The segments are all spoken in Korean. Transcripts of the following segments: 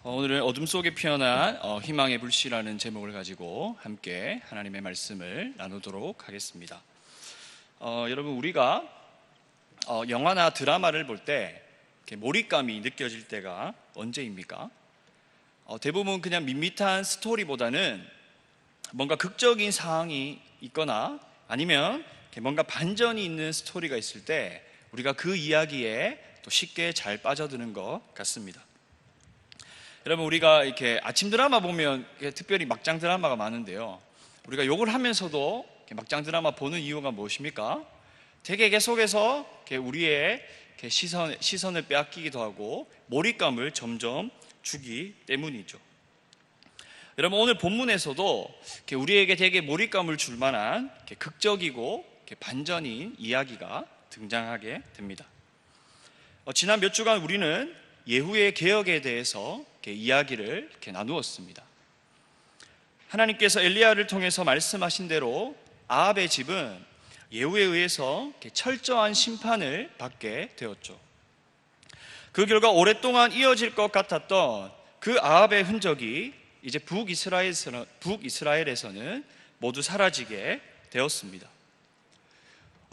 오늘은 어둠 속에 피어난 희망의 불씨라는 제목을 가지고 함께 하나님의 말씀을 나누도록 하겠습니다. 여러분, 우리가 영화나 드라마를 볼 때 몰입감이 느껴질 때가 언제입니까? 대부분 그냥 밋밋한 스토리보다는 뭔가 극적인 상황이 있거나 아니면 뭔가 반전이 있는 스토리가 있을 때 우리가 그 이야기에 또 쉽게 잘 빠져드는 것 같습니다. 여러분, 우리가 이렇게 아침 드라마 보면 특별히 막장 드라마가 많은데요, 우리가 욕을 하면서도 막장 드라마 보는 이유가 무엇입니까? 되게 계속해서 우리의 시선을 빼앗기기도 하고 몰입감을 점점 주기 때문이죠. 여러분, 오늘 본문에서도 우리에게 되게 몰입감을 줄 만한 극적이고 반전인 이야기가 등장하게 됩니다. 지난 몇 주간 우리는 예후의 개혁에 대해서 이야기를 나누었습니다. 하나님께서 엘리야를 통해서 말씀하신 대로 아합의 집은 예후에 의해서 철저한 심판을 받게 되었죠. 그 결과 오랫동안 이어질 것 같았던 그 아합의 흔적이 이제 북이스라엘에서는 모두 사라지게 되었습니다.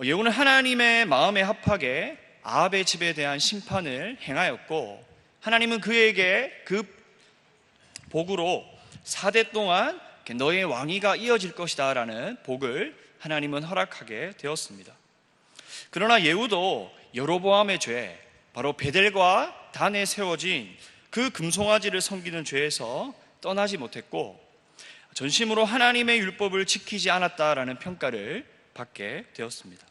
예후는 하나님의 마음에 합하게 아합의 집에 대한 심판을 행하였고, 하나님은 그에게 그 복으로 4대 동안 너의 왕위가 이어질 것이다 라는 복을 하나님은 허락하게 되었습니다. 그러나 예후도 여로보암의 죄, 바로 베델과 단에 세워진 그 금송아지를 섬기는 죄에서 떠나지 못했고, 전심으로 하나님의 율법을 지키지 않았다라는 평가를 받게 되었습니다.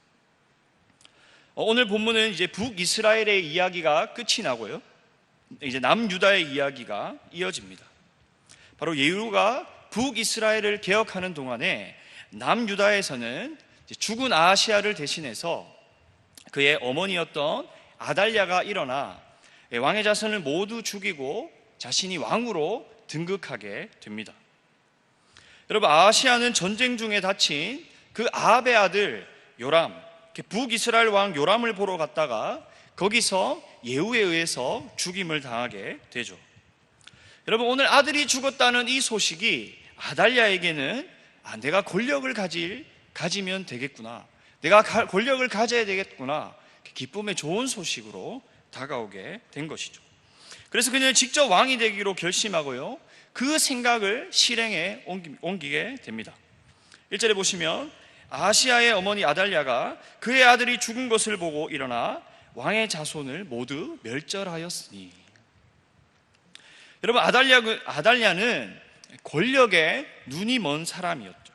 오늘 본문은 이제 북이스라엘의 이야기가 끝이 나고요, 이제 남유다의 이야기가 이어집니다. 바로 예후가 북이스라엘을 개혁하는 동안에 남유다에서는 죽은 아하시아를 대신해서 그의 어머니였던 아달랴가 일어나 왕의 자손을 모두 죽이고 자신이 왕으로 등극하게 됩니다. 여러분, 아하시아는 전쟁 중에 다친 그 아합의 아들 요람, 북이스라엘 왕 요람을 보러 갔다가 거기서 예후에 의해서 죽임을 당하게 되죠. 여러분, 오늘 아들이 죽었다는 이 소식이 아달랴에게는 내가 권력을 가지면 되겠구나, 내가 권력을 가져야 되겠구나, 기쁨의 좋은 소식으로 다가오게 된 것이죠. 그래서 그녀는 직접 왕이 되기로 결심하고요, 그 생각을 실행에 옮기게 됩니다. 1절에 보시면 아하시아의 어머니 아달랴가 그의 아들이 죽은 것을 보고 일어나 왕의 자손을 모두 멸절하였으니. 여러분, 아달랴는 권력에 눈이 먼 사람이었죠.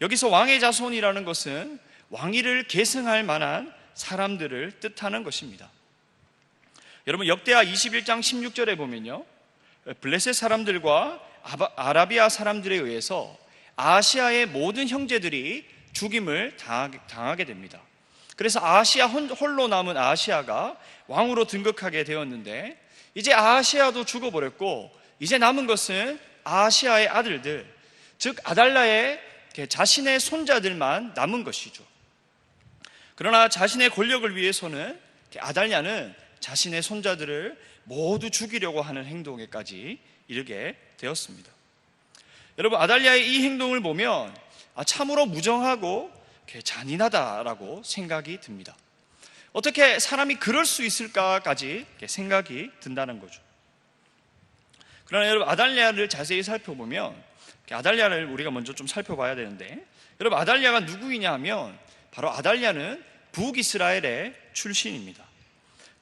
여기서 왕의 자손이라는 것은 왕위를 계승할 만한 사람들을 뜻하는 것입니다. 여러분, 역대하 21장 16절에 보면요, 블레셋 사람들과 아라비아 사람들에 의해서 아시아의 모든 형제들이 죽임을 당하게 됩니다. 그래서 아하시아 홀로 남은 아하시아가 왕으로 등극하게 되었는데, 이제 아하시아도 죽어버렸고 이제 남은 것은 아하시아의 아들들, 즉 아달랴의 자신의 손자들만 남은 것이죠. 그러나 자신의 권력을 위해서는 아달랴는 자신의 손자들을 모두 죽이려고 하는 행동에까지 이르게 되었습니다. 여러분, 아달랴의 이 행동을 보면 참으로 무정하고 잔인하다라고 생각이 듭니다. 어떻게 사람이 그럴 수 있을까까지 생각이 든다는 거죠. 그러나 여러분, 아달랴를 자세히 살펴보면, 아달랴를 우리가 먼저 좀 살펴봐야 되는데, 여러분, 아달랴가 누구이냐 하면 바로 아달랴는 북이스라엘의 출신입니다.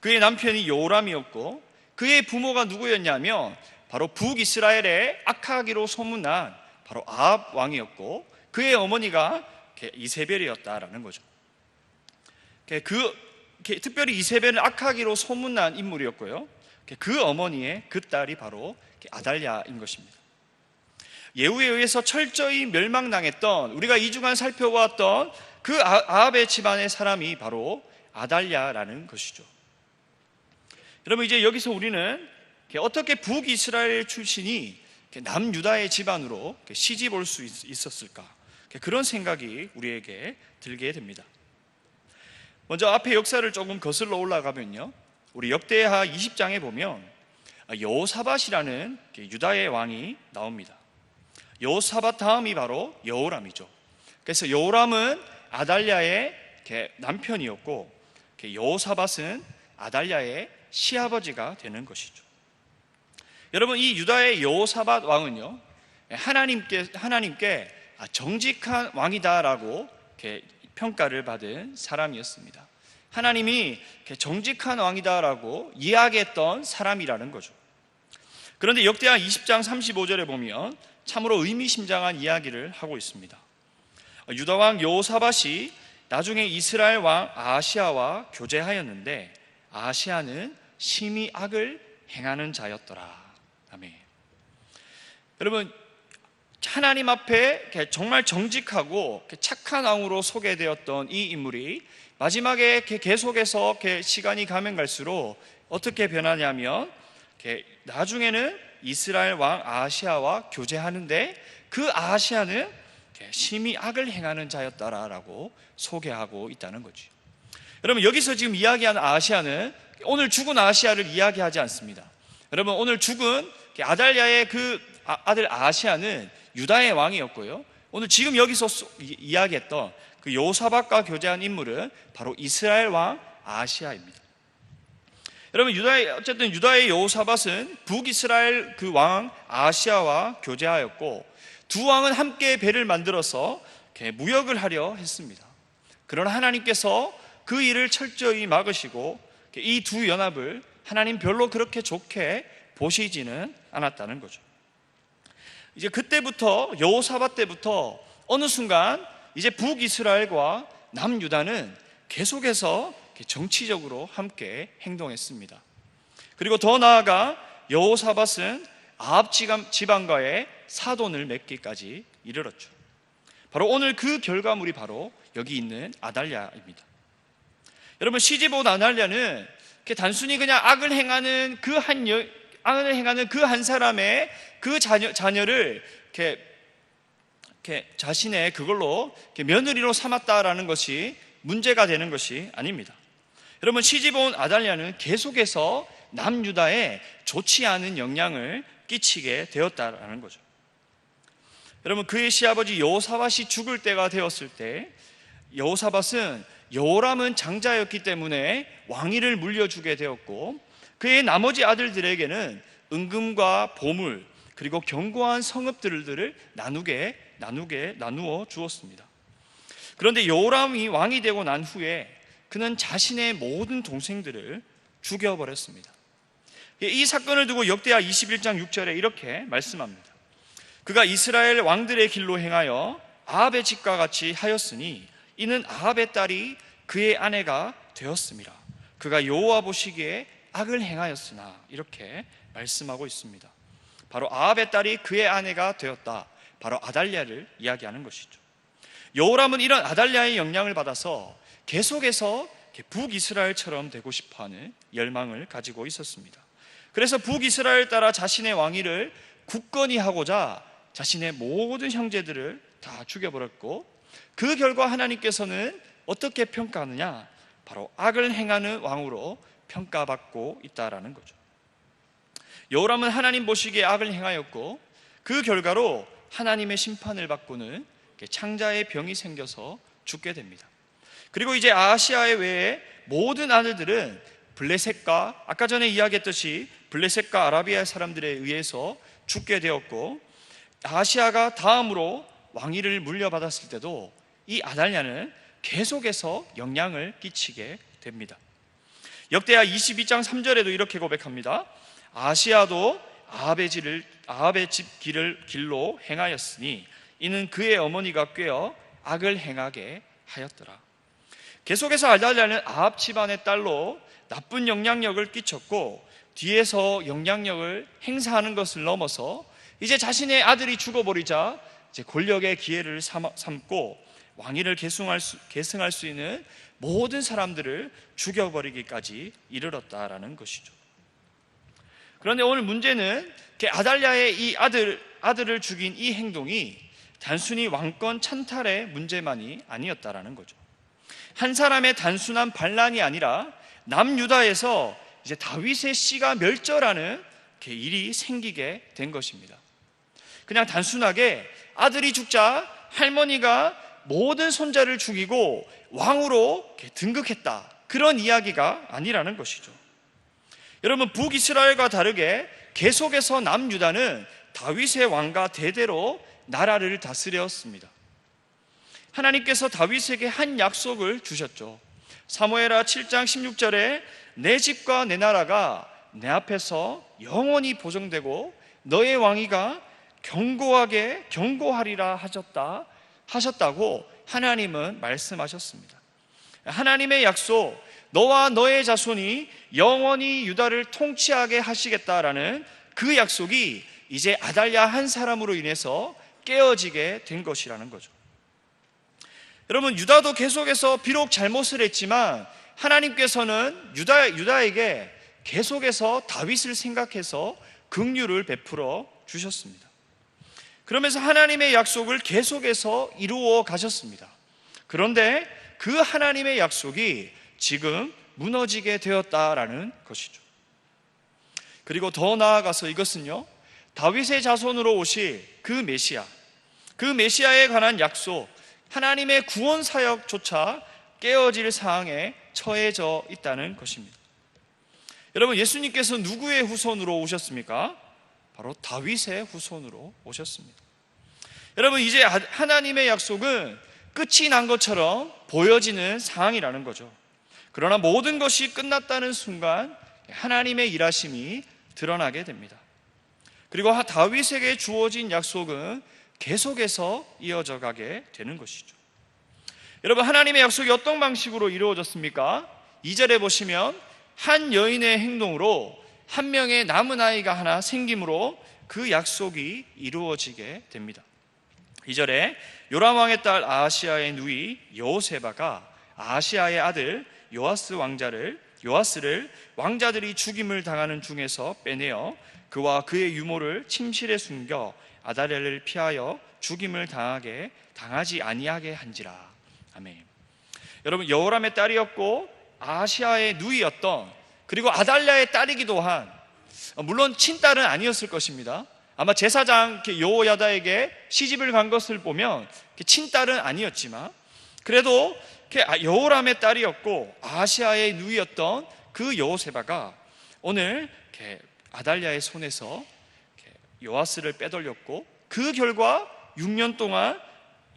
그의 남편이 요람이었고 그의 부모가 누구였냐면 바로 북이스라엘의 악하기로 소문난 바로 아합 왕이었고, 그의 어머니가 이세벨이었다라는 거죠. 특별히 이세벨은 악하기로 소문난 인물이었고요, 그 어머니의 그 딸이 바로 아달랴인 것입니다. 예후에 의해서 철저히 멸망당했던, 우리가 이 주간 살펴보았던 그 아합의 집안의 사람이 바로 아달랴라는 것이죠. 여러분, 이제 여기서 우리는 어떻게 북이스라엘 출신이 남유다의 집안으로 시집 올 수 있었을까, 그런 생각이 우리에게 들게 됩니다. 먼저 앞에 역사를 조금 거슬러 올라가면요, 우리 역대하 20장에 보면 여호사밧이라는 유다의 왕이 나옵니다. 여호사밧 다음이 바로 여호람이죠. 그래서 여호람은 아달랴의 남편이었고 여호사밧은 아달랴의 시아버지가 되는 것이죠. 여러분, 이 유다의 여호사밧 왕은요, 하나님께 정직한 왕이다라고 평가를 받은 사람이었습니다. 하나님이 정직한 왕이다라고 이야기했던 사람이라는 거죠. 그런데 역대하 20장 35절에 보면 참으로 의미심장한 이야기를 하고 있습니다. 유다 왕 여호사밧이 나중에 이스라엘 왕 아하시아와 교제하였는데 아하시아는 심히 악을 행하는 자였더라. 아멘. 여러분, 하나님 앞에 정말 정직하고 착한 왕으로 소개되었던 이 인물이 마지막에 계속해서 시간이 가면 갈수록 어떻게 변하냐면 나중에는 이스라엘 왕 아하시아와 교제하는데 그 아하시아는 심히 악을 행하는 자였다라고 소개하고 있다는 거죠. 여러분, 여기서 지금 이야기하는 아하시아는 오늘 죽은 아하시아를 이야기하지 않습니다. 여러분, 오늘 죽은 아달랴의 그 아들 아하시아는 유다의 왕이었고요, 오늘 지금 여기서 이야기했던 그 여호사밧과 교제한 인물은 바로 이스라엘 왕 아하시아입니다. 여러분, 유다의 여호사밧은 북이스라엘 그 왕 아하시아와 교제하였고 두 왕은 함께 배를 만들어서 무역을 하려 했습니다. 그러나 하나님께서 그 일을 철저히 막으시고 이 두 연합을 하나님 별로 그렇게 좋게 보시지는 않았다는 거죠. 이제 그때부터 여호사밧 때부터 어느 순간 이제 북이스라엘과 남유다는 계속해서 정치적으로 함께 행동했습니다. 그리고 더 나아가 여호사밧은 아합 지방과의 사돈을 맺기까지 이르렀죠. 바로 오늘 그 결과물이 바로 여기 있는 아달랴입니다. 여러분, 시집 온 아달랴는 단순히 그냥 악을 행하는 그 한 사람의 그 자녀를 자신의 그걸로 며느리로 삼았다라는 것이 문제가 되는 것이 아닙니다. 여러분, 시집 온 아달랴는 계속해서 남유다에 좋지 않은 영향을 끼치게 되었다라는 거죠. 여러분, 그의 시아버지 여호사밧이 죽을 때가 되었을 때 여호사밧은 여호람은 장자였기 때문에 왕위를 물려주게 되었고 그의 나머지 아들들에게는 은금과 보물 그리고 견고한 성읍들을 나누어 주었습니다. 그런데 여호람이 왕이 되고 난 후에 그는 자신의 모든 동생들을 죽여버렸습니다. 이 사건을 두고 역대하 21장 6절에 이렇게 말씀합니다. 그가 이스라엘 왕들의 길로 행하여 아합의 집과 같이 하였으니 이는 아합의 딸이 그의 아내가 되었습니다. 그가 여호와 보시기에 악을 행하였으나, 이렇게 말씀하고 있습니다. 바로 아합의 딸이 그의 아내가 되었다, 바로 아달랴를 이야기하는 것이죠. 여호람은 이런 아달랴의 영향을 받아서 계속해서 북이스라엘처럼 되고 싶어하는 열망을 가지고 있었습니다. 그래서 북이스라엘 따라 자신의 왕위를 굳건히 하고자 자신의 모든 형제들을 다 죽여버렸고 그 결과 하나님께서는 어떻게 평가하느냐? 바로 악을 행하는 왕으로 평가받고 있다라는 거죠. 여호람은 하나님 보시기에 악을 행하였고 그 결과로 하나님의 심판을 받고는 창자의 병이 생겨서 죽게 됩니다. 그리고 이제 아하시아의 외에 모든 아들들은 블레셋과 아까 전에 이야기했듯이 블레셋과 아라비아 사람들에 의해서 죽게 되었고 아하시아가 다음으로 왕위를 물려받았을 때도 이 아달랴는 계속해서 영향을 끼치게 됩니다. 역대하 22장 3절에도 이렇게 고백합니다. 아하시아도 아합의 집 길로 행하였으니 이는 그의 어머니가 꾀어 악을 행하게 하였더라. 계속해서 아달랴는 아합 집안의 딸로 나쁜 영향력을 끼쳤고 뒤에서 영향력을 행사하는 것을 넘어서 이제 자신의 아들이 죽어버리자 이제 권력의 기회를 삼고 왕위를 계승할 수 있는 모든 사람들을 죽여버리기까지 이르렀다라는 것이죠. 그런데 오늘 문제는 아달랴의 이 아들을 죽인 이 행동이 단순히 왕권 찬탈의 문제만이 아니었다라는 거죠. 한 사람의 단순한 반란이 아니라 남유다에서 이제 다윗의 씨가 멸절하는 일이 생기게 된 것입니다. 그냥 단순하게 아들이 죽자 할머니가 모든 손자를 죽이고 왕으로 등극했다, 그런 이야기가 아니라는 것이죠. 여러분, 북이스라엘과 다르게 계속해서 남유다는 다윗의 왕가 대대로 나라를 다스렸습니다. 하나님께서 다윗에게 한 약속을 주셨죠. 사무엘하 7장 16절에 내 집과 내 나라가 내 앞에서 영원히 보존되고 너의 왕위가 견고하리라 하셨다고 하나님은 말씀하셨습니다. 하나님의 약속, 너와 너의 자손이 영원히 유다를 통치하게 하시겠다라는 그 약속이 이제 아달랴 한 사람으로 인해서 깨어지게 된 것이라는 거죠. 여러분, 유다도 계속해서 비록 잘못을 했지만 하나님께서는 유다에게 계속해서 다윗을 생각해서 긍휼을 베풀어 주셨습니다. 그러면서 하나님의 약속을 계속해서 이루어 가셨습니다. 그런데 그 하나님의 약속이 지금 무너지게 되었다라는 것이죠. 그리고 더 나아가서 이것은요, 다윗의 자손으로 오실 그 메시아에 관한 약속, 하나님의 구원 사역조차 깨어질 상황에 처해져 있다는 것입니다. 여러분, 예수님께서 누구의 후손으로 오셨습니까? 바로 다윗의 후손으로 오셨습니다. 여러분, 이제 하나님의 약속은 끝이 난 것처럼 보여지는 상황이라는 거죠. 그러나 모든 것이 끝났다는 순간 하나님의 일하심이 드러나게 됩니다. 그리고 다윗에게 주어진 약속은 계속해서 이어져 가게 되는 것이죠. 여러분, 하나님의 약속이 어떤 방식으로 이루어졌습니까? 2절에 보시면 한 여인의 행동으로 한 명의 남은 아이가 하나 생김으로 그 약속이 이루어지게 됩니다. 2절에 요람 왕의 딸 아하시아의 누이 여호세바가 아하시아의 아들 요아스를 왕자들이 죽임을 당하는 중에서 빼내어 그와 그의 유모를 침실에 숨겨 아달랴를 피하여 죽임을 당하지 아니하게 한지라. 아멘. 여러분, 여호람의 딸이었고 아하시아의 누이였던, 그리고 아달랴의 딸이기도 한, 물론 친딸은 아니었을 것입니다. 아마 제사장 여호야다에게 시집을 간 것을 보면 친딸은 아니었지만 그래도 여호람의 딸이었고 아하시아의 누이였던 그 여호세바가 오늘 아달랴의 손에서 요아스를 빼돌렸고, 그 결과 6년 동안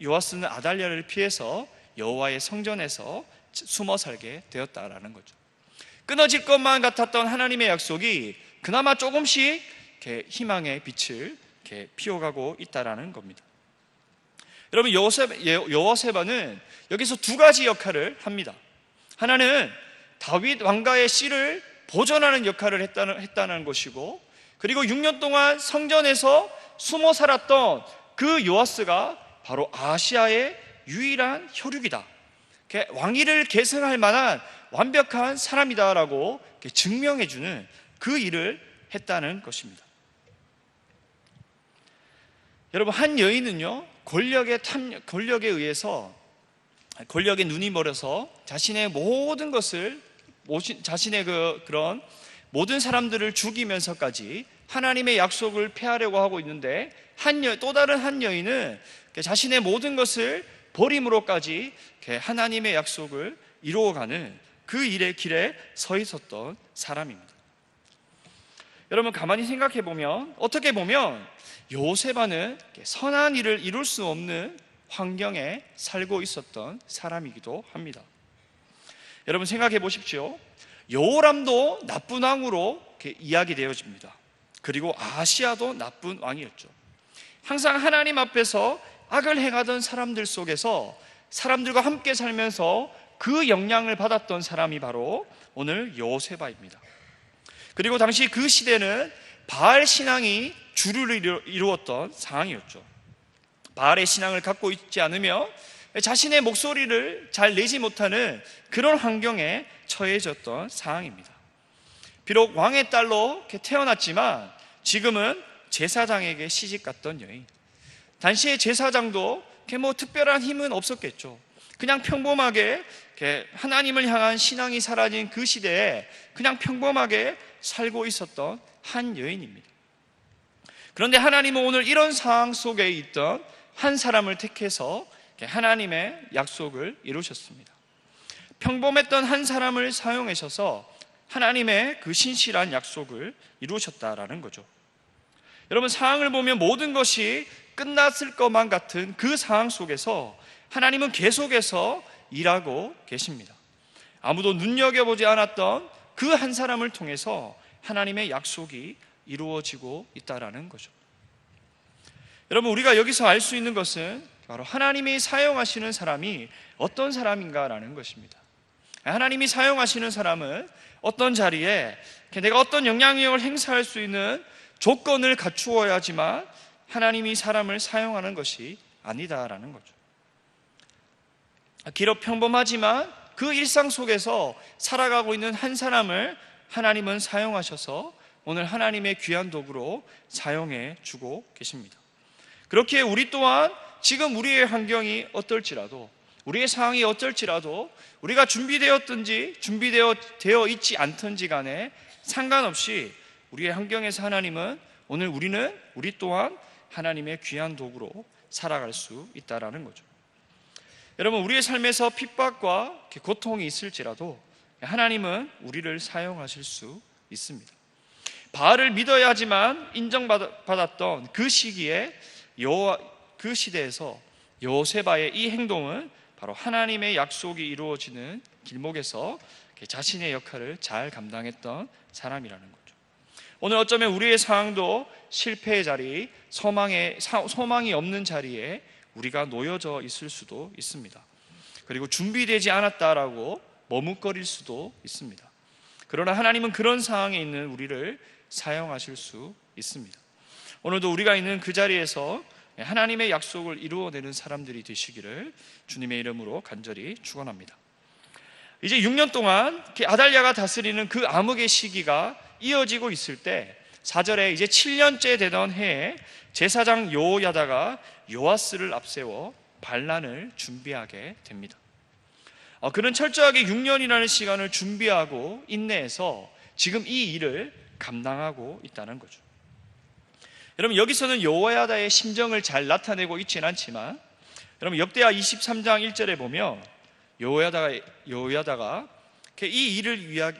요아스는 아달랴를 피해서 여호와의 성전에서 숨어 살게 되었다라는 거죠. 끊어질 것만 같았던 하나님의 약속이 그나마 조금씩 희망의 빛을 피워가고 있다라는 겁니다. 여러분, 여호세바는 여기서 두 가지 역할을 합니다. 하나는 다윗 왕가의 씨를 보존하는 역할을 했다는 것이고, 그리고 6년 동안 성전에서 숨어 살았던 그 요아스가 바로 아시아의 유일한 혈육이다, 왕위를 계승할 만한 완벽한 사람이다라고 증명해주는 그 일을 했다는 것입니다. 여러분, 한 여인은요, 권력에 의해서 권력에 눈이 멀어서 자신의 모든 것을, 자신의 그런 모든 사람들을 죽이면서까지 하나님의 약속을 폐하려고 하고 있는데, 또 다른 한 여인은 자신의 모든 것을 버림으로까지 하나님의 약속을 이루어가는 그 일의 길에 서 있었던 사람입니다. 여러분, 가만히 생각해 보면, 어떻게 보면 요세바는 선한 일을 이룰 수 없는 환경에 살고 있었던 사람이기도 합니다. 여러분, 생각해 보십시오. 여호람도 나쁜 왕으로 이야기되어집니다. 그리고 아하시아도 나쁜 왕이었죠. 항상 하나님 앞에서 악을 행하던 사람들 속에서 사람들과 함께 살면서 그 영향을 받았던 사람이 바로 오늘 여호세바입니다. 그리고 당시 그 시대는 바알 신앙이 주류를 이루었던 상황이었죠. 바알의 신앙을 갖고 있지 않으며 자신의 목소리를 잘 내지 못하는 그런 환경에 처해졌던 상황입니다. 비록 왕의 딸로 태어났지만 지금은 제사장에게 시집갔던 여인. 당시의 제사장도 특별한 힘은 없었겠죠. 그냥 평범하게 하나님을 향한 신앙이 사라진 그 시대에 그냥 평범하게 살고 있었던 한 여인입니다. 그런데 하나님은 오늘 이런 상황 속에 있던 한 사람을 택해서 하나님의 약속을 이루셨습니다. 평범했던 한 사람을 사용하셔서 하나님의 그 신실한 약속을 이루셨다라는 거죠. 여러분, 상황을 보면 모든 것이 끝났을 것만 같은 그 상황 속에서 하나님은 계속해서 일하고 계십니다. 아무도 눈여겨보지 않았던 그 한 사람을 통해서 하나님의 약속이 이루어지고 있다라는 거죠. 여러분, 우리가 여기서 알 수 있는 것은 바로 하나님이 사용하시는 사람이 어떤 사람인가라는 것입니다. 하나님이 사용하시는 사람은 어떤 자리에 내가 어떤 영향력을 행사할 수 있는 조건을 갖추어야지만 하나님이 사람을 사용하는 것이 아니다라는 거죠. 기록 평범하지만 그 일상 속에서 살아가고 있는 한 사람을 하나님은 사용하셔서 오늘 하나님의 귀한 도구로 사용해 주고 계십니다. 그렇게 우리 또한 지금 우리의 환경이 어떨지라도, 우리의 상황이 어떨지라도, 우리가 준비되었든지 준비되어 있지 않든지 간에 상관없이 우리의 환경에서 하나님은 오늘 우리 또한 하나님의 귀한 도구로 살아갈 수 있다라는 거죠. 여러분, 우리의 삶에서 핍박과 고통이 있을지라도 하나님은 우리를 사용하실 수 있습니다. 바알을 믿어야지만 인정받았던 그 시기에 그 시대에서 여호세바의 이 행동은 바로 하나님의 약속이 이루어지는 길목에서 자신의 역할을 잘 감당했던 사람이라는 거죠. 오늘 어쩌면 우리의 상황도 실패의 자리, 소망이 없는 자리에 우리가 놓여져 있을 수도 있습니다. 그리고 준비되지 않았다라고 머뭇거릴 수도 있습니다. 그러나 하나님은 그런 상황에 있는 우리를 사용하실 수 있습니다. 오늘도 우리가 있는 그 자리에서 하나님의 약속을 이루어내는 사람들이 되시기를 주님의 이름으로 간절히 축원합니다. 이제 6년 동안 아달랴가 다스리는 그 암흑의 시기가 이어지고 있을 때 4절에 이제 7년째 되던 해에 제사장 여호야다가 요아스를 앞세워 반란을 준비하게 됩니다. 그는 철저하게 6년이라는 시간을 준비하고 인내해서 지금 이 일을 감당하고 있다는 거죠. 여러분, 여기서는 여호야다의 심정을 잘 나타내고 있지는 않지만 여러분, 역대하 23장 1절에 보면 여호야다가 이 일을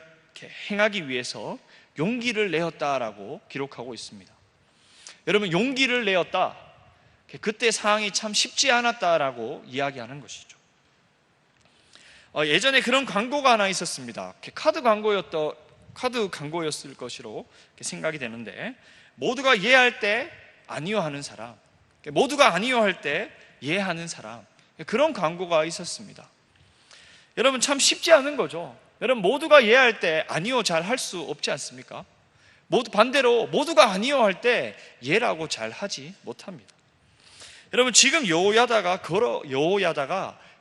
행하기 위해서 용기를 내었다라고 기록하고 있습니다. 여러분, 용기를 내었다, 그때 상황이 참 쉽지 않았다라고 이야기하는 것이죠. 예전에 그런 광고가 하나 있었습니다. 카드 광고였을 것으로 생각이 되는데, 모두가 예할 때 아니요 하는 사람, 모두가 아니요 할 때 예하는 사람, 그런 광고가 있었습니다. 여러분, 참 쉽지 않은 거죠. 여러분, 모두가 예할 때 아니요 잘 할 수 없지 않습니까? 반대로 모두가 아니요 할 때 예라고 잘 하지 못합니다. 여러분, 지금 여호야다가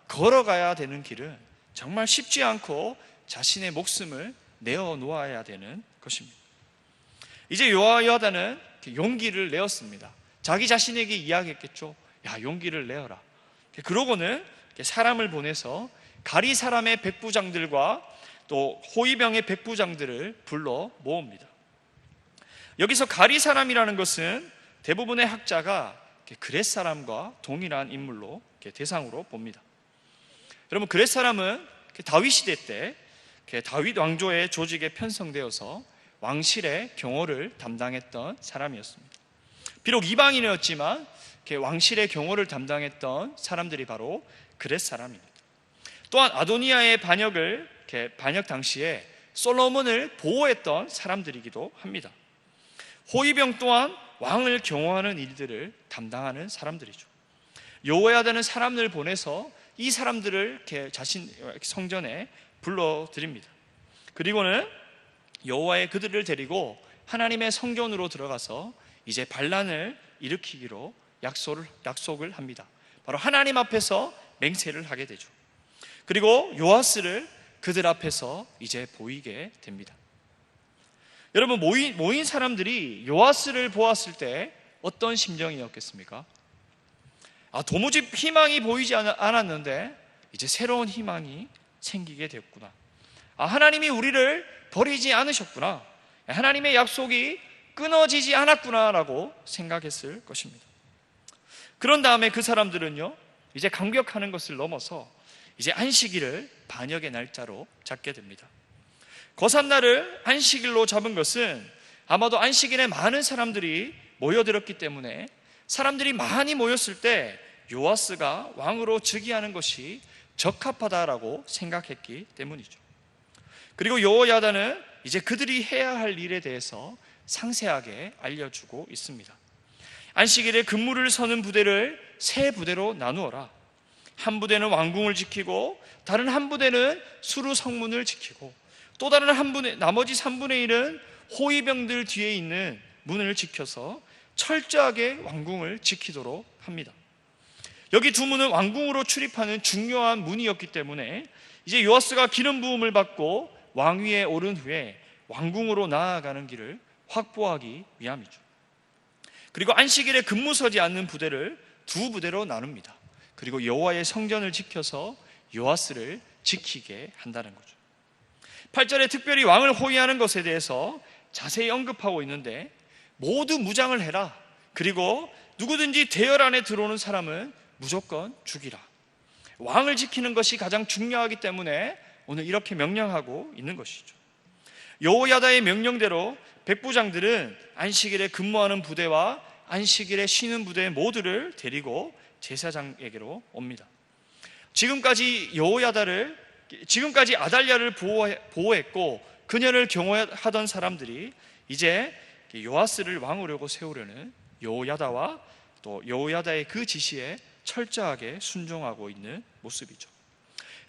걸어가야 되는 길은 정말 쉽지 않고 자신의 목숨을 내어 놓아야 되는 것입니다. 이제 여호야다는 용기를 내었습니다. 자기 자신에게 이야기했겠죠. 야, 용기를 내어라. 그러고는 사람을 보내서 가리 사람의 백부장들과 또 호위병의 백부장들을 불러 모읍니다. 여기서 가리 사람이라는 것은 대부분의 학자가 그렛 사람과 동일한 인물로 대상으로 봅니다. 여러분, 그렛 사람은 다윗 시대 때 다윗 왕조의 조직에 편성되어서 왕실의 경호를 담당했던 사람이었습니다. 비록 이방인이었지만 왕실의 경호를 담당했던 사람들이 바로 그렛 사람입니다. 또한 아도니아의 반역 당시에 솔로몬을 보호했던 사람들이기도 합니다. 호위병 또한 왕을 경호하는 일들을 담당하는 사람들이죠. 여호야다는 사람을 보내서 이 사람들을 자신 성전에 불러드립니다. 그리고는 여호와의 그들을 데리고 하나님의 성전으로 들어가서 이제 반란을 일으키기로 약속을 합니다. 바로 하나님 앞에서 맹세를 하게 되죠. 그리고 요아스를 그들 앞에서 이제 보이게 됩니다. 여러분, 모인 사람들이 요아스를 보았을 때 어떤 심정이었겠습니까? 도무지 희망이 보이지 않았는데 이제 새로운 희망이 생기게 됐구나. 하나님이 우리를 버리지 않으셨구나. 하나님의 약속이 끊어지지 않았구나라고 생각했을 것입니다. 그런 다음에 그 사람들은요, 이제 감격하는 것을 넘어서 이제 안식일을 반역의 날짜로 잡게 됩니다. 거삿날을 안식일로 잡은 것은 아마도 안식일에 많은 사람들이 모여들었기 때문에 사람들이 많이 모였을 때 요아스가 왕으로 즉위하는 것이 적합하다라고 생각했기 때문이죠. 그리고 여호야다는 이제 그들이 해야 할 일에 대해서 상세하게 알려주고 있습니다. 안식일에 근무를 서는 부대를 세 부대로 나누어라. 한 부대는 왕궁을 지키고 다른 한 부대는 수루 성문을 지키고 또 다른 한 부대, 나머지 3분의 1은 호위병들 뒤에 있는 문을 지켜서 철저하게 왕궁을 지키도록 합니다. 여기 두 문은 왕궁으로 출입하는 중요한 문이었기 때문에 이제 요아스가 기름 부음을 받고 왕위에 오른 후에 왕궁으로 나아가는 길을 확보하기 위함이죠. 그리고 안식일에 근무 서지 않는 부대를 두 부대로 나눕니다. 그리고 여호와의 성전을 지켜서 요아스를 지키게 한다는 거죠. 8절에 특별히 왕을 호위하는 것에 대해서 자세히 언급하고 있는데 모두 무장을 해라. 그리고 누구든지 대열 안에 들어오는 사람은 무조건 죽이라. 왕을 지키는 것이 가장 중요하기 때문에 오늘 이렇게 명령하고 있는 것이죠. 여호야다의 명령대로 백부장들은 안식일에 근무하는 부대와 안식일에 쉬는 부대 모두를 데리고 제사장에게로 옵니다. 지금까지 아달랴를 보호했고 그녀를 경호하던 사람들이 이제 요아스를 왕으로 세우려는 여호야다와 또 여호야다의 그 지시에 철저하게 순종하고 있는 모습이죠.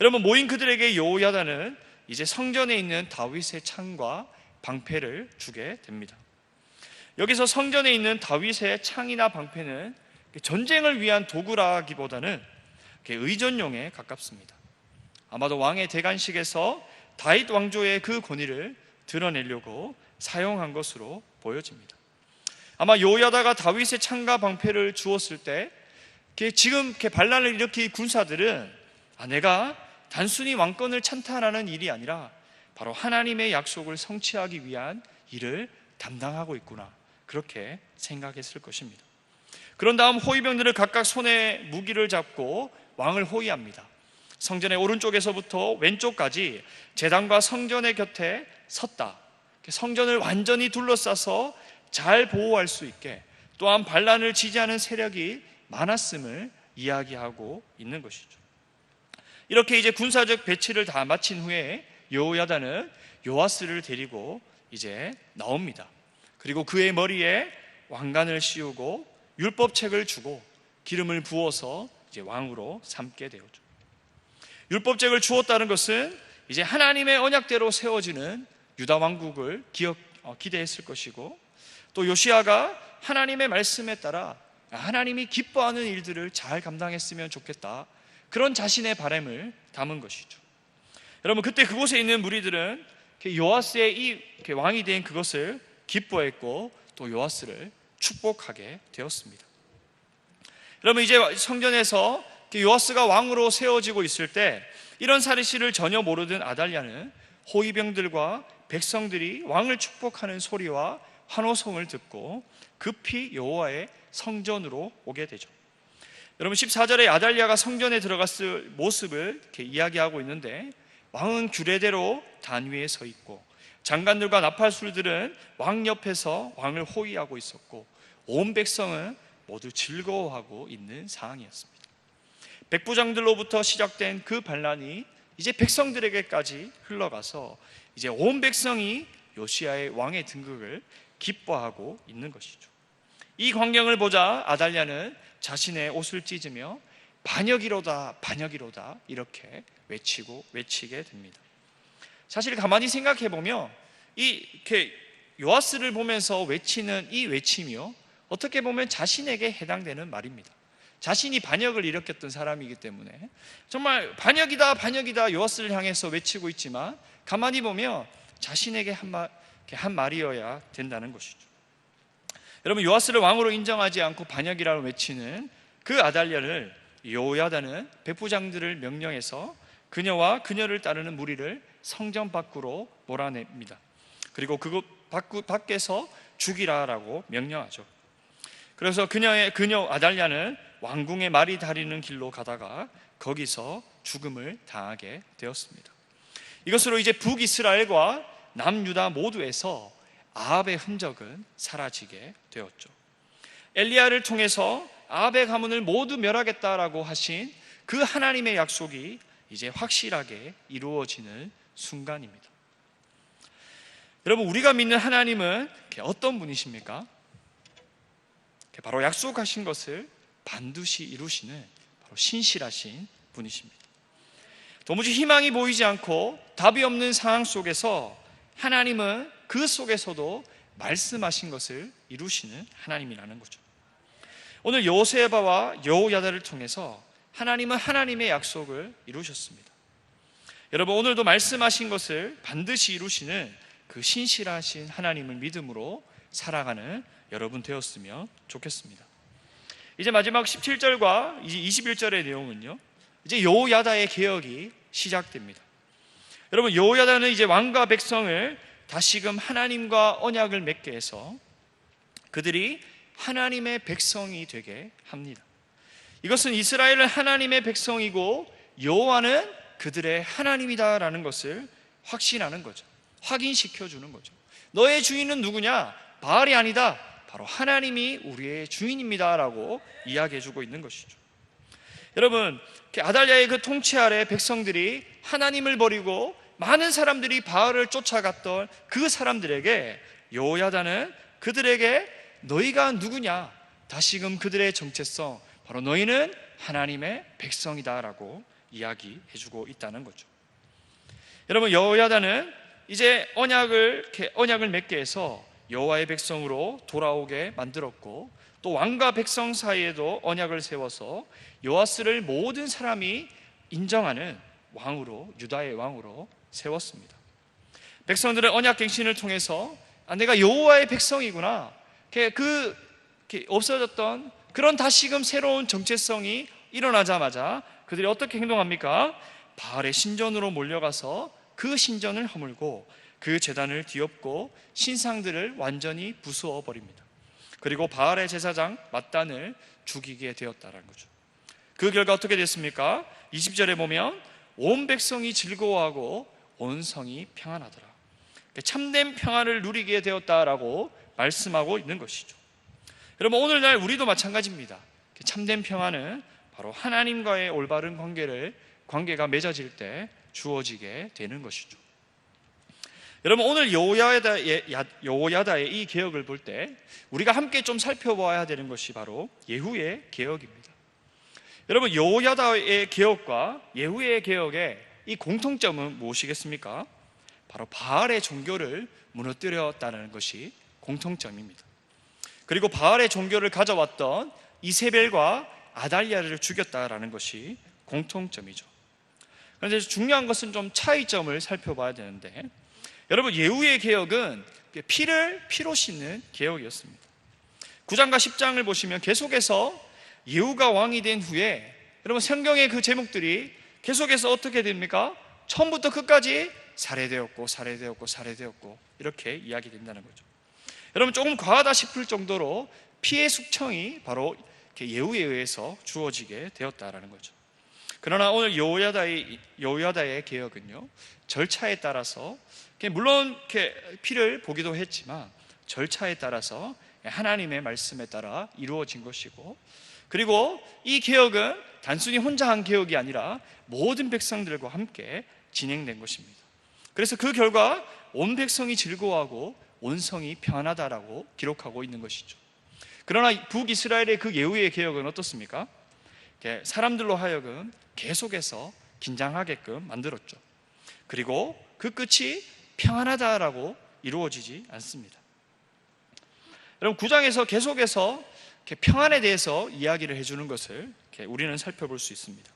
여러분, 모인 그들에게 여호야다는 이제 성전에 있는 다윗의 창과 방패를 주게 됩니다. 여기서 성전에 있는 다윗의 창이나 방패는 전쟁을 위한 도구라기보다는 의전용에 가깝습니다. 아마도 왕의 대관식에서 다윗 왕조의 그 권위를 드러내려고 사용한 것으로 보여집니다. 아마 여호야다가 다윗의 창과 방패를 주었을 때 지금 반란을 일으킨 군사들은 내가 단순히 왕권을 찬탈하는 일이 아니라 바로 하나님의 약속을 성취하기 위한 일을 담당하고 있구나, 그렇게 생각했을 것입니다. 그런 다음 호위병들을 각각 손에 무기를 잡고 왕을 호위합니다. 성전의 오른쪽에서부터 왼쪽까지 제단과 성전의 곁에 섰다. 성전을 완전히 둘러싸서 잘 보호할 수 있게, 또한 반란을 지지하는 세력이 많았음을 이야기하고 있는 것이죠. 이렇게 이제 군사적 배치를 다 마친 후에 여호야다는 요아스를 데리고 이제 나옵니다. 그리고 그의 머리에 왕관을 씌우고 율법책을 주고 기름을 부어서 이제 왕으로 삼게 되었죠. 율법책을 주었다는 것은 이제 하나님의 언약대로 세워지는 유다 왕국을 기대했을 것이고, 또 요시야가 하나님의 말씀에 따라 하나님이 기뻐하는 일들을 잘 감당했으면 좋겠다, 그런 자신의 바람을 담은 것이죠. 여러분, 그때 그곳에 있는 무리들은 요아스의 이 왕이 된 그것을 기뻐했고 또 요아스를 축복하게 되었습니다. 여러분, 이제 성전에서 요아스가 왕으로 세워지고 있을 때 이런 사실을 전혀 모르던 아달랴는 호위병들과 백성들이 왕을 축복하는 소리와 환호성을 듣고 급히 여호와의 성전으로 오게 되죠. 여러분, 14절에 아달랴가 성전에 들어갔을 모습을 이렇게 이야기하고 있는데, 왕은 규례대로 단 위에 서 있고 장관들과 나팔술들은 왕 옆에서 왕을 호위하고 있었고 온 백성은 모두 즐거워하고 있는 상황이었습니다. 백부장들로부터 시작된 그 반란이 이제 백성들에게까지 흘러가서 이제 온 백성이 요시야의 왕의 등극을 기뻐하고 있는 것이죠. 이 광경을 보자 아달랴는 자신의 옷을 찢으며 반역이로다, 반역이로다, 이렇게 외치게 됩니다. 사실 가만히 생각해 보면 이렇게 요아스를 보면서 외치는 이 외침이요, 어떻게 보면 자신에게 해당되는 말입니다. 자신이 반역을 일으켰던 사람이기 때문에 정말 반역이다, 반역이다 요아스를 향해서 외치고 있지만 가만히 보면 자신에게 한 말이어야 된다는 것이죠. 여러분, 요아스를 왕으로 인정하지 않고 반역이라고 외치는 그 아달랴를 여호야다는 백부장들을 명령해서 그녀와 그녀를 따르는 무리를 성전 밖으로 몰아냅니다. 그리고 그곳 밖에서 죽이라라고 명령하죠. 그래서 그녀 아달랴는 왕궁의 말이 다리는 길로 가다가 거기서 죽음을 당하게 되었습니다. 이것으로 이제 북이스라엘과 남유다 모두에서 아합의 흔적은 사라지게 되었죠. 엘리야를 통해서 아합의 가문을 모두 멸하겠다라고 하신 그 하나님의 약속이 이제 확실하게 이루어지는 순간입니다. 여러분, 우리가 믿는 하나님은 어떤 분이십니까? 바로 약속하신 것을 반드시 이루시는 바로 신실하신 분이십니다. 도무지 희망이 보이지 않고 답이 없는 상황 속에서 하나님은 그 속에서도 말씀하신 것을 이루시는 하나님이라는 거죠. 오늘 여호세바와 여호야다를 통해서 하나님은 하나님의 약속을 이루셨습니다. 여러분, 오늘도 말씀하신 것을 반드시 이루시는 그 신실하신 하나님을 믿음으로 살아가는 여러분 되었으면 좋겠습니다. 이제 마지막 17절과 21절의 내용은요, 이제 여호야다의 개혁이 시작됩니다. 여러분, 여호야다는 이제 왕과 백성을 다시금 하나님과 언약을 맺게 해서 그들이 하나님의 백성이 되게 합니다. 이것은 이스라엘은 하나님의 백성이고 여호와는 그들의 하나님이다라는 것을 확신하는 거죠. 확인시켜 주는 거죠. 너의 주인은 누구냐? 바알이 아니다. 바로 하나님이 우리의 주인입니다라고 이야기해 주고 있는 것이죠. 여러분, 아달랴의 그 통치 아래 백성들이 하나님을 버리고 많은 사람들이 바알을 쫓아갔던 그 사람들에게 여호야다는 그들에게 너희가 누구냐? 다시금 그들의 정체성, 바로 너희는 하나님의 백성이다라고 이야기해 주고 있다는 거죠. 여러분, 여호야다는 이제 언약을 맺게 해서 여호와의 백성으로 돌아오게 만들었고, 또 왕과 백성 사이에도 언약을 세워서 요아스를 모든 사람이 인정하는 왕으로, 유다의 왕으로 세웠습니다. 백성들의 언약 갱신을 통해서 내가 여호와의 백성이구나, 없어졌던 그런 다시금 새로운 정체성이 일어나자마자 그들이 어떻게 행동합니까? 바알의 신전으로 몰려가서 그 신전을 허물고 그 제단을 뒤엎고 신상들을 완전히 부수어 버립니다. 그리고 바알의 제사장 맏단을 죽이게 되었다는 거죠. 그 결과 어떻게 됐습니까? 20절에 보면 온 백성이 즐거워하고 온 성이 평안하더라. 참된 평안을 누리게 되었다라고 말씀하고 있는 것이죠. 여러분, 오늘날 우리도 마찬가지입니다. 참된 평안은 바로 하나님과의 올바른 관계가 맺어질 때 주어지게 되는 것이죠. 여러분, 오늘 여호야다의 이 개혁을 볼 때 우리가 함께 좀 살펴봐야 되는 것이 바로 예후의 개혁입니다. 여러분, 여호야다의 개혁과 예후의 개혁의 이 공통점은 무엇이겠습니까? 바로 바알의 종교를 무너뜨렸다는 것이 공통점입니다. 그리고 바알의 종교를 가져왔던 이세벨과 아달랴를 죽였다라는 것이 공통점이죠. 그런데 중요한 것은 좀 차이점을 살펴봐야 되는데, 여러분, 예후의 개혁은 피로 씻는 개혁이었습니다. 9장과 10장을 보시면 계속해서 예후가 왕이 된 후에 여러분, 성경의 그 제목들이 계속해서 어떻게 됩니까? 처음부터 끝까지 살해되었고 이렇게 이야기된다는 거죠. 여러분, 조금 과하다 싶을 정도로 피의 숙청이 바로 예후에 의해서 주어지게 되었다라는 거죠. 그러나 오늘 여호야다의 개혁은요, 절차에 따라서 물론 피를 보기도 했지만 절차에 따라서 하나님의 말씀에 따라 이루어진 것이고, 그리고 이 개혁은 단순히 혼자 한 개혁이 아니라 모든 백성들과 함께 진행된 것입니다. 그래서 그 결과 온 백성이 즐거워하고 온 성이 평안하다라고 기록하고 있는 것이죠. 그러나 북이스라엘의 그 예후의 개혁은 어떻습니까? 사람들로 하여금 계속해서 긴장하게끔 만들었죠. 그리고 그 끝이 평안하다라고 이루어지지 않습니다. 여러분, 9장에서 계속해서 평안에 대해서 이야기를 해주는 것을 우리는 살펴볼 수 있습니다.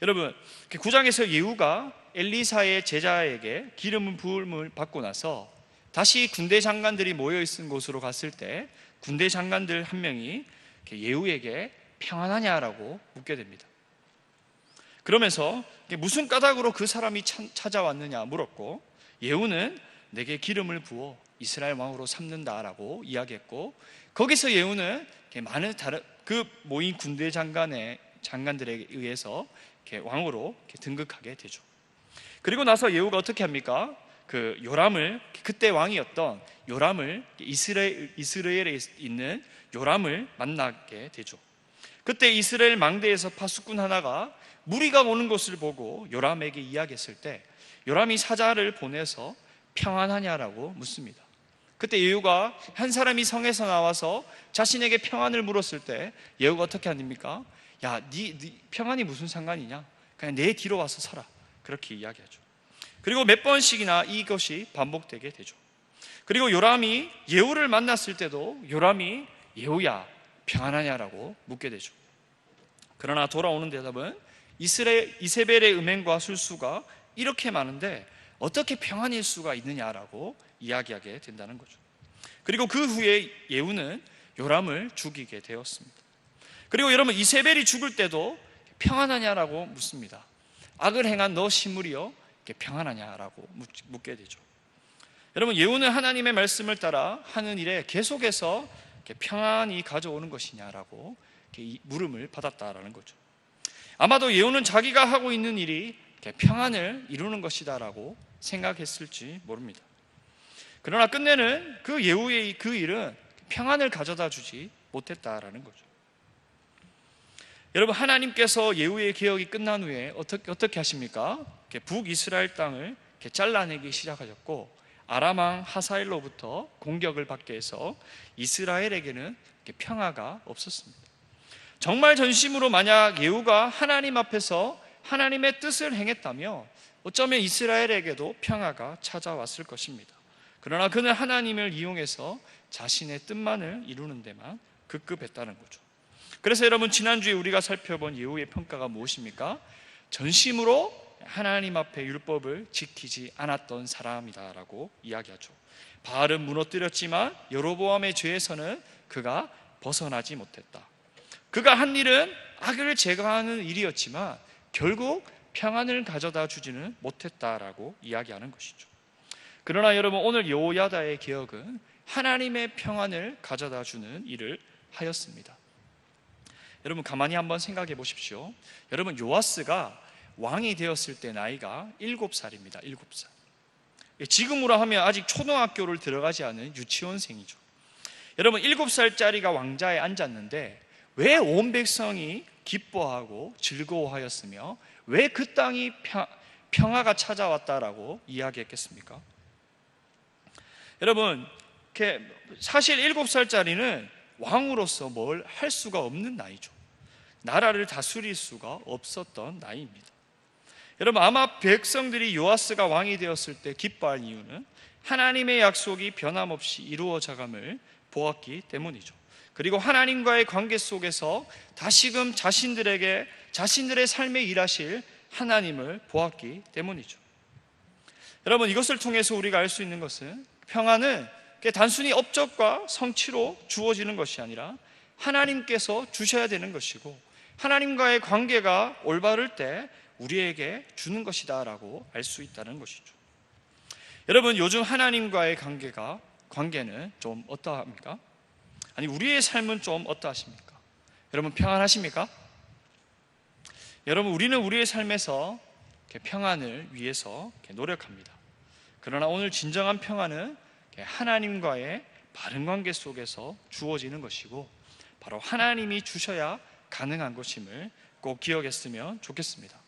여러분, 9장에서 예후가 엘리사의 제자에게 기름 부음을 받고 나서 다시 군대 장관들이 모여있는 곳으로 갔을 때 군대 장관들 한 명이 예후에게 평안하냐라고 묻게 됩니다. 그러면서 무슨 까닭으로 그 사람이 찾아왔느냐 물었고, 예후는 내게 기름을 부어 이스라엘 왕으로 삼는다라고 이야기했고, 거기서 예후는 많은 다른 그 모인 군대 장관들에 의해서 왕으로 등극하게 되죠. 그리고 나서 예후가 어떻게 합니까? 그 요람을, 그때 왕이었던 요람을, 이스라엘에 있는 요람을 만나게 되죠. 그때 이스라엘 망대에서 파수꾼 하나가 무리가 오는 것을 보고 요람에게 이야기했을 때, 요람이 사자를 보내서 평안하냐라고 묻습니다. 그때 예후가 한 사람이 성에서 나와서 자신에게 평안을 물었을 때 예후가 어떻게 합니까? 야, 네 평안이 무슨 상관이냐? 그냥 내 뒤로 와서 서라. 그렇게 이야기하죠. 그리고 몇 번씩이나 이것이 반복되게 되죠. 그리고 요람이 예후를 만났을 때도 요람이 예후야, 평안하냐라고 묻게 되죠. 그러나 돌아오는 대답은 이세벨의 음행과 술수가 이렇게 많은데 어떻게 평안일 수가 있느냐라고 이야기하게 된다는 거죠. 그리고 그 후에 예후는 요람을 죽이게 되었습니다. 그리고 여러분, 이세벨이 죽을 때도 평안하냐라고 묻습니다. 악을 행한 너 시므리여 평안하냐라고 묻게 되죠. 여러분, 예후는 하나님의 말씀을 따라 하는 일에 계속해서 평안이 가져오는 것이냐라고 물음을 받았다라는 거죠. 아마도 예후는 자기가 하고 있는 일이 평안을 이루는 것이다라고 생각했을지 모릅니다. 그러나 끝내는 그 예후의 그 일은 평안을 가져다 주지 못했다라는 거죠. 여러분, 하나님께서 예후의 개혁이 끝난 후에 어떻게 하십니까? 북이스라엘 땅을 잘라내기 시작하셨고, 아람 왕 하사엘로부터 공격을 받게 해서 이스라엘에게는 평화가 없었습니다. 정말 전심으로 만약 예후가 하나님 앞에서 하나님의 뜻을 행했다면 어쩌면 이스라엘에게도 평화가 찾아왔을 것입니다. 그러나 그는 하나님을 이용해서 자신의 뜻만을 이루는 데만 급급했다는 거죠. 그래서 여러분, 지난주에 우리가 살펴본 예후의 평가가 무엇입니까? 전심으로 하나님 앞에 율법을 지키지 않았던 사람이다라고 이야기하죠. 바알은 무너뜨렸지만 여로보암의 죄에서는 그가 벗어나지 못했다. 그가 한 일은 악을 제거하는 일이었지만 결국 평안을 가져다 주지는 못했다라고 이야기하는 것이죠. 그러나 여러분, 오늘 여호야다의 개혁은 하나님의 평안을 가져다 주는 일을 하였습니다. 여러분, 가만히 한번 생각해 보십시오. 여러분, 요아스가 왕이 되었을 때 나이가 7살입니다. 7살. 지금으로 하면 아직 초등학교를 들어가지 않은 유치원생이죠. 여러분, 7살짜리가 왕자에 앉았는데 왜 온 백성이 기뻐하고 즐거워하였으며 왜 그 땅이 평화가 찾아왔다라고 이야기했겠습니까? 여러분, 사실 7살짜리는 왕으로서 뭘 할 수가 없는 나이죠. 나라를 다스릴 수가 없었던 나이입니다. 여러분, 아마 백성들이 요아스가 왕이 되었을 때 기뻐할 이유는 하나님의 약속이 변함없이 이루어져감을 보았기 때문이죠. 그리고 하나님과의 관계 속에서 다시금 자신들의 삶에 일하실 하나님을 보았기 때문이죠. 여러분, 이것을 통해서 우리가 알 수 있는 것은 평안은 단순히 업적과 성취로 주어지는 것이 아니라 하나님께서 주셔야 되는 것이고, 하나님과의 관계가 올바를 때 우리에게 주는 것이다 라고 알 수 있다는 것이죠. 여러분, 요즘 하나님과의 관계는 좀 어떠합니까? 아니, 우리의 삶은 좀 어떠하십니까? 여러분, 평안하십니까? 여러분, 우리는 우리의 삶에서 평안을 위해서 노력합니다. 그러나 오늘 진정한 평안은 하나님과의 바른 관계 속에서 주어지는 것이고, 바로 하나님이 주셔야 가능한 것임을 꼭 기억했으면 좋겠습니다.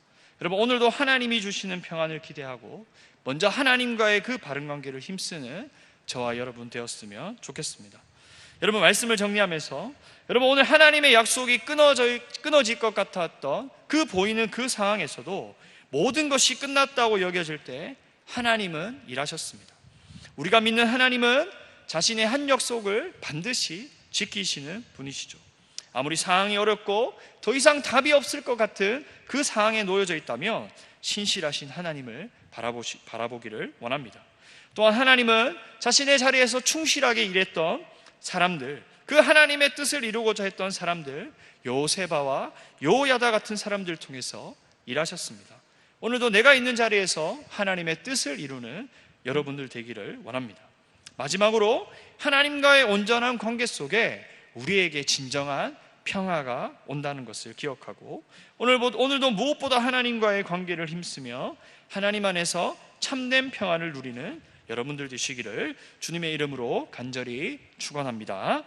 여러분, 오늘도 하나님이 주시는 평안을 기대하고 먼저 하나님과의 그 바른 관계를 힘쓰는 저와 여러분 되었으면 좋겠습니다. 여러분, 말씀을 정리하면서 여러분, 오늘 하나님의 약속이 끊어질 것 같았던 보이는 그 상황에서도 모든 것이 끝났다고 여겨질 때 하나님은 일하셨습니다. 우리가 믿는 하나님은 자신의 한 약속을 반드시 지키시는 분이시죠. 아무리 상황이 어렵고 더 이상 답이 없을 것 같은 그 상황에 놓여져 있다면 신실하신 하나님을 바라보기를 원합니다. 또한 하나님은 자신의 자리에서 충실하게 일했던 사람들, 그 하나님의 뜻을 이루고자 했던 사람들, 요세바와 여호야다 같은 사람들을 통해서 일하셨습니다. 오늘도 내가 있는 자리에서 하나님의 뜻을 이루는 여러분들 되기를 원합니다. 마지막으로 하나님과의 온전한 관계 속에 우리에게 진정한 평화가 온다는 것을 기억하고 오늘도 무엇보다 하나님과의 관계를 힘쓰며 하나님 안에서 참된 평안을 누리는 여러분들 되시기를 주님의 이름으로 간절히 축원합니다.